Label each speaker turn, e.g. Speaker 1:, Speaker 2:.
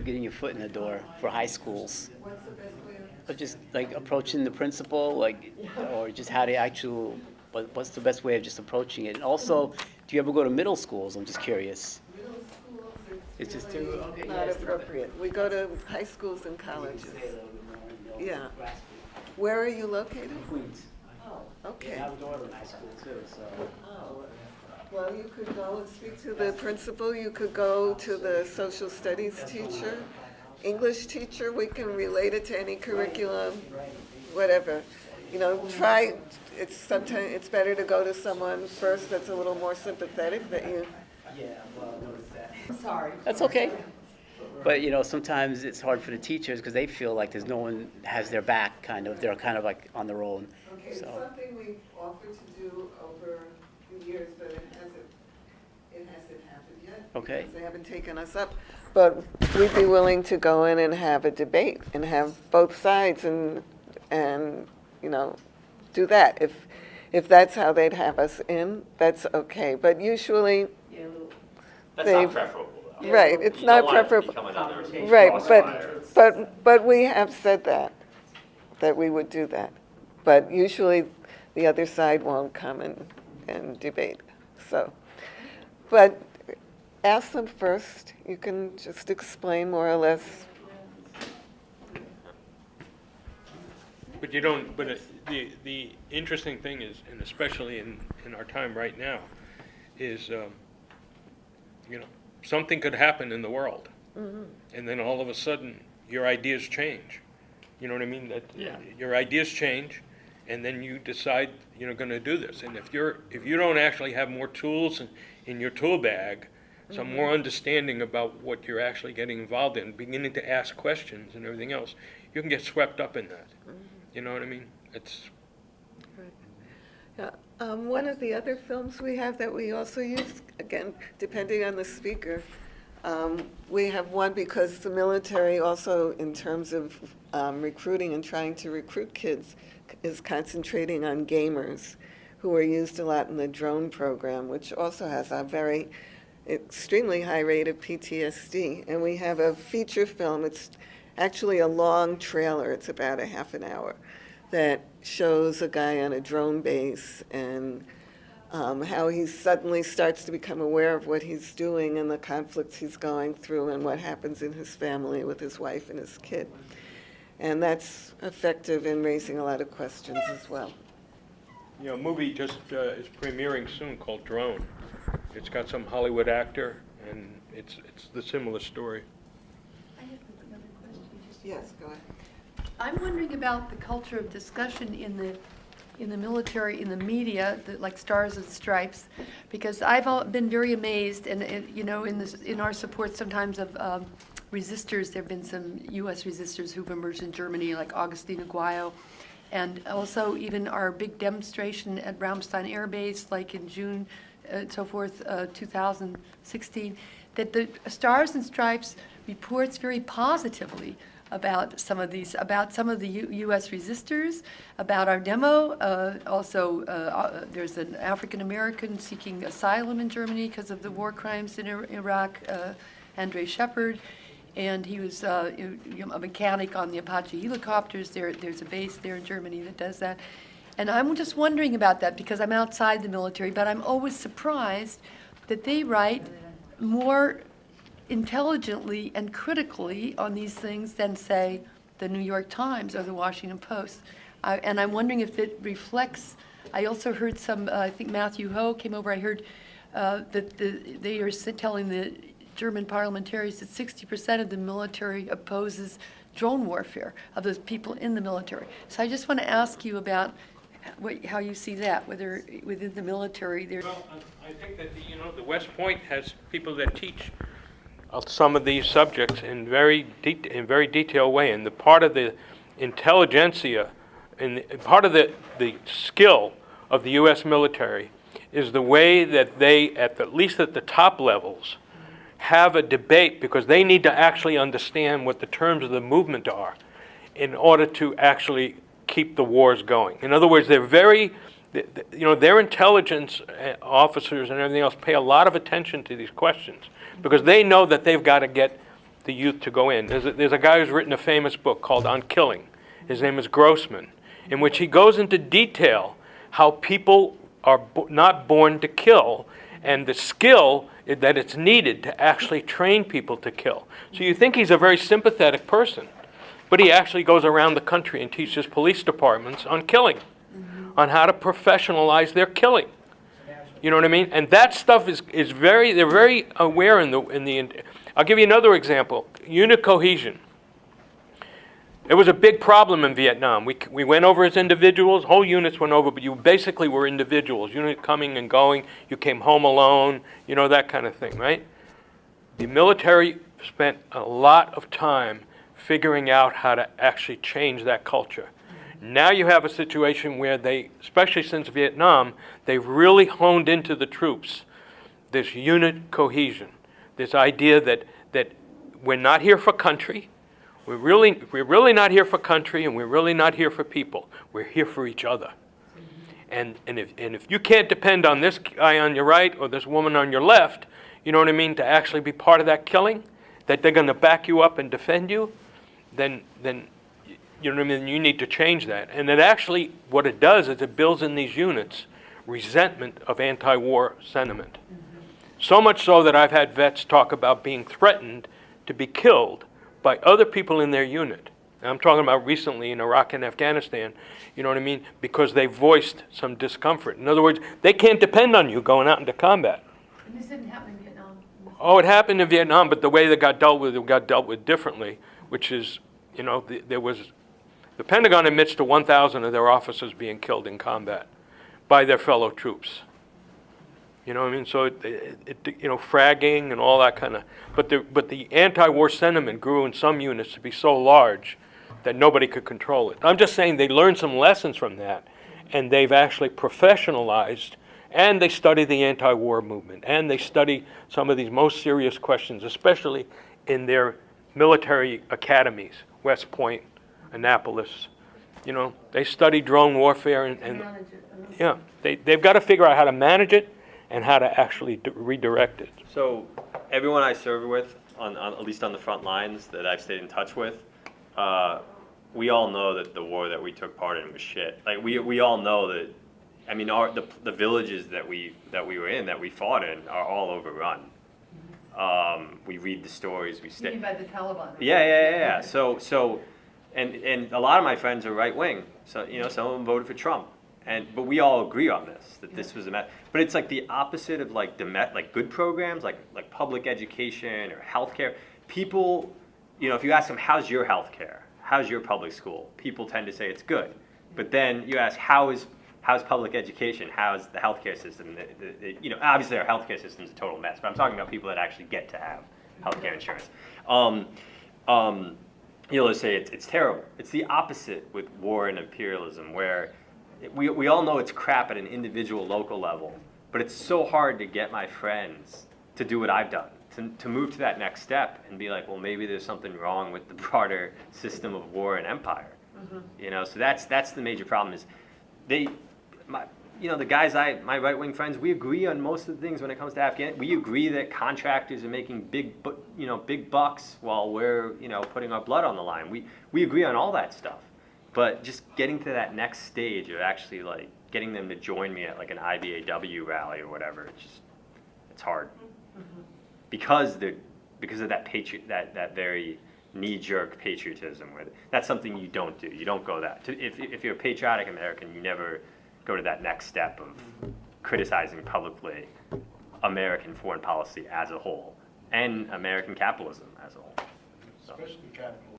Speaker 1: of getting your foot in the door for high schools?
Speaker 2: What's the best way
Speaker 1: Of just like approaching the principal, like, or just how to actual, what's the best way of just approaching it? And also, do you ever go to middle schools? I'm just curious.
Speaker 2: middle schools?
Speaker 1: It's just too, okay,
Speaker 2: Not
Speaker 1: yes.
Speaker 2: appropriate. We go to high schools and colleges. Yeah. Where are you located?
Speaker 1: Queens.
Speaker 2: Oh, okay.
Speaker 1: I have a daughter in high school too, so.
Speaker 2: Oh. Well, you could go and speak to the principal. You could go to the social studies teacher, English teacher. We can relate it to any curriculum, whatever. You know, try. Sometimes it's better to go to someone first that's a little more sympathetic that you.
Speaker 1: Yeah, well, I noticed that.
Speaker 3: Sorry.
Speaker 1: That's okay. But, sometimes it's hard for the teachers because they feel like there's no one has their back, kind of. They're kind of like on their own.
Speaker 2: Okay, it's
Speaker 1: So,
Speaker 2: something we've offered to do over the years, but it hasn't happened yet.
Speaker 1: Okay.
Speaker 2: Because they haven't taken us up. But we'd be willing to go in and have a debate and have both sides and do that. If that's how they'd have us in, that's okay. But usually,
Speaker 4: That's not preferable, though.
Speaker 2: right, it's
Speaker 4: You
Speaker 2: not
Speaker 4: don't want it to
Speaker 2: preferable.
Speaker 4: become another
Speaker 2: Right,
Speaker 4: crossfire.
Speaker 2: but we have said that we would do that. But usually, the other side won't come and debate, so. But ask them first. You can just explain more or less.
Speaker 5: But you don't, but the interesting thing is, and especially in our time right now, is, something could happen in the world.
Speaker 2: Mm-hmm.
Speaker 5: And then all of a sudden, your ideas change. You know what I mean? That
Speaker 1: Yeah.
Speaker 5: Your ideas change, and then you decide you're going to do this. And if you don't actually have more tools in your tool bag, some more understanding about what you're actually getting involved in, beginning to ask questions and everything else, you can get swept up in that. You know what I mean? It's
Speaker 2: Yeah. One of the other films we have that we also use, again, depending on the speaker, we have one because the military also, in terms of recruiting and trying to recruit kids, is concentrating on gamers who are used a lot in the drone program, which also has a very extremely high rate of PTSD. And we have a feature film. It's actually a long trailer. It's about a half an hour that shows a guy on a drone base and how he suddenly starts to become aware of what he's doing and the conflicts he's going through and what happens in his family with his wife and his kid. And that's effective in raising a lot of questions as well.
Speaker 5: a movie just is premiering soon called Drone. It's got some Hollywood actor, and it's the similar story.
Speaker 3: I have another question.
Speaker 2: Yes, go ahead.
Speaker 3: I'm wondering about the culture of discussion in the military, in the media, like Stars and Stripes, because I've been very amazed, and in our support sometimes of resistors, there have been some U.S. resistors who've emerged in Germany, like Augustine Aguayo, and also even our big demonstration at Ramstein Air Base, like in June, so forth, 2016, that the Stars and Stripes reports very positively about some of the U.S. resistors, about our demo. Also, there's an African American seeking asylum in Germany because of the war crimes in Iraq, Andre Shepard, and he was a mechanic on the Apache helicopters. There's a base there in Germany that does that. And I'm just wondering about that because I'm outside the military, but I'm always surprised that they write more intelligently and critically on these things than, say, the New York Times or the Washington Post. And I'm wondering if it reflects, I also heard I think Matthew Ho came over, I heard that they are telling the German parliamentarians that 60% of the military opposes drone warfare, of those people in the military. So I just want to ask you about how you see that, whether within the military there.
Speaker 5: Well, I think that the West Point has people that teach some of these subjects in very detailed way, and the part of the intelligentsia and part of the skill of the U.S. military is the way that they, at least at the top levels, have a debate, because they need to actually understand what the terms of the movement are in order to actually keep the wars going. In other words, they're their intelligence officers and everything else pay a lot of attention to these questions because they know that they've got to get the youth to go in. There's a guy who's written a famous book called On Killing. His name is Grossman, in which he goes into detail how people are not born to kill, and the skill that it's needed to actually train people to kill. So you think he's a very sympathetic person, but he actually goes around the country and teaches police departments on killing, on how to professionalize their killing. You know what I mean? And that stuff is very, they're very aware I'll give you another example, unit cohesion. It was a big problem in Vietnam. We went over as individuals, whole units went over, but you basically were individuals. Unit coming and going, you came home alone, you know, that kind of thing, right? The military spent a lot of time figuring out how to actually change that culture. Now you have a situation where they, especially since Vietnam, they've really honed into the troops this unit cohesion, this idea that we're not here for country, we're really not here for country, and we're really not here for people. We're here for each other. And if you can't depend on this guy on your right or this woman on your left, you know what I mean, to actually be part of that killing, that they're going to back you up and defend you, then you know what I mean, you need to change that. And it actually, what it does is it builds in these units resentment of anti-war sentiment. So much so that I've had vets talk about being threatened to be killed by other people in their unit. And I'm talking about recently in Iraq and Afghanistan, you know what I mean, because they voiced some discomfort. In other words, they can't depend on you going out into combat.
Speaker 3: And this didn't happen in Vietnam.
Speaker 5: Oh, it happened in Vietnam, but the way they got dealt with, it got dealt with differently, which is, you know, the Pentagon admits to 1,000 of their officers being killed in combat by their fellow troops. You know what I mean? So you know, fragging and all that kind of, but the anti-war sentiment grew in some units to be so large that nobody could control it. I'm just saying they learned some lessons from that, and they've actually professionalized, and they study the anti-war movement, and they study some of these most serious questions, especially in their military academies, West Point, Annapolis. You know, they study drone warfare, and yeah, they've got to figure out how to manage it and how to actually redirect it.
Speaker 4: So everyone I served with, on at least on the front lines that I've stayed in touch with, we all know that the war that we took part in was shit. Like we all know that. I mean, the villages that we were in, that we fought in, are all overrun. We read the stories. We stay.
Speaker 3: You mean by the Taliban?
Speaker 4: Yeah. So, and a lot of my friends are right wing. So you know, some of them voted for Trump. But we all agree on this, that this was a mess. But it's like the opposite of like good programs, like public education or healthcare. People, you know, if you ask them, how's your healthcare? How's your public school? People tend to say it's good. But then you ask, how's public education? How's the healthcare system? You know, obviously our healthcare system is a total mess, but I'm talking about people that actually get to have healthcare insurance. You know, let's say it's terrible. It's the opposite with war and imperialism, where we all know it's crap at an individual local level, but it's so hard to get my friends to do what I've done, to move to that next step and be like, well, maybe there's something wrong with the broader system of war and empire. You know, so that's the major problem is the guys, my right-wing friends, we agree on most of the things when it comes to Afghanistan. We agree that contractors are making big bucks while we're, you know, putting our blood on the line. We agree on all that stuff. But just getting to that next stage of actually like getting them to join me at like an IBAW rally or whatever, it's hard. Because of that very knee-jerk patriotism, where that's something you don't do. You don't go that. If you're a patriotic American, you never go to that next step of criticizing publicly American foreign policy as a whole and American capitalism as a whole. So.
Speaker 6: Especially capitalism.